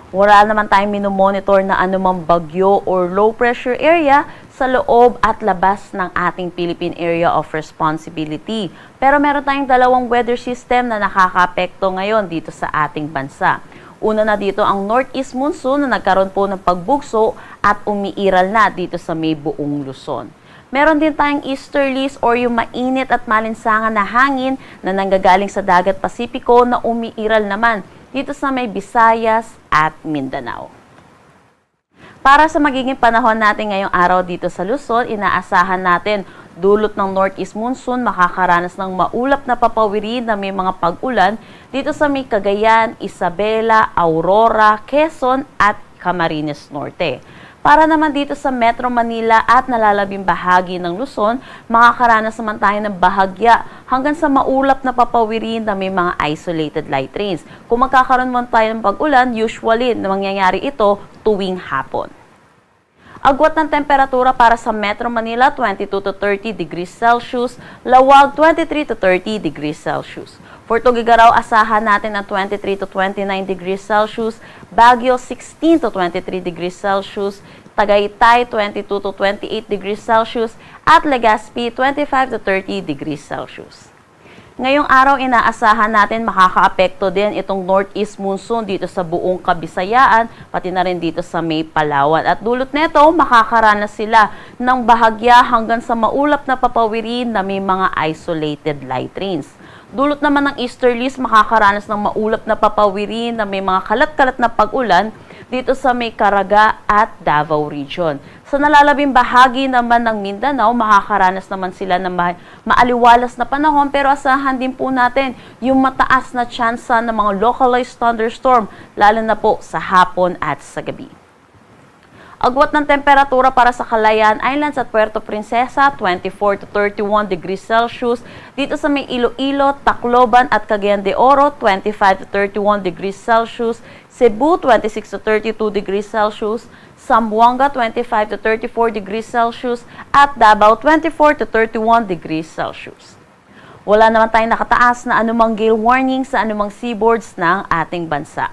Wala naman tayong minomonitor na anumang bagyo or low pressure area sa loob at labas ng ating Philippine Area of Responsibility. Pero meron tayong dalawang weather system na nakakaapekto ngayon dito sa ating bansa. Una na dito ang northeast monsoon na nagkaroon po ng pagbugso at umiiral na dito sa may buong Luzon. Meron din tayong easterlies or yung mainit at malinsangan na hangin na nanggagaling sa dagat Pasipiko na umiiral naman dito sa may Visayas at Mindanao. Para sa magiging panahon natin ngayong araw dito sa Luzon, inaasahan natin dulot ng northeast monsoon makakaranas ng maulap na papawirin na may mga pag-ulan dito sa may Cagayan, Isabela, Aurora, Quezon at Camarines Norte. Para naman dito sa Metro Manila at nalalabing bahagi ng Luzon, makakaranas naman tayo ng bahagya hanggang sa maulap na papawirin na may mga isolated light rains. Kung magkakaroon man tayo ng pag-ulan, usually mangyayari ito tuwing hapon. Agwat ng temperatura para sa Metro Manila, 22 to 30 degrees Celsius, Lawag, 23 to 30 degrees Celsius. For Tugigaraw, asahan natin ang 23 to 29 degrees Celsius, Baguio, 16 to 23 degrees Celsius, Tagaytay, 22 to 28 degrees Celsius, at Legazpi, 25 to 30 degrees Celsius. Ngayong araw, inaasahan natin makakaapekto din itong northeast monsoon dito sa buong Kabisayaan, pati na rin dito sa may Palawan. At dulot nito, makakaranas sila ng bahagya hanggang sa maulap na papawirin na may mga isolated light rains. Dulot naman ng easterlies, makakaranas ng maulap na papawirin na may mga kalat-kalat na pag-ulan dito sa may Caraga at Davao Region. Sa nalalabing bahagi naman ng Mindanao, makakaranas naman sila ng maaliwalas na panahon, pero asahan din po natin yung mataas na tsansa ng mga localized thunderstorm, lalo na po sa hapon at sa gabi. Agwat ng temperatura para sa Calayan Islands at Puerto Princesa, 24 to 31 degrees Celsius. Dito sa may Iloilo, Tacloban at Cagayan de Oro, 25 to 31 degrees Celsius. Cebu, 26 to 32 degrees Celsius. Zamboanga, 25 to 34 degrees Celsius. At Davao, 24 to 31 degrees Celsius. Wala naman tayong nakataas na anumang gale warning sa anumang seaboards ng ating bansa.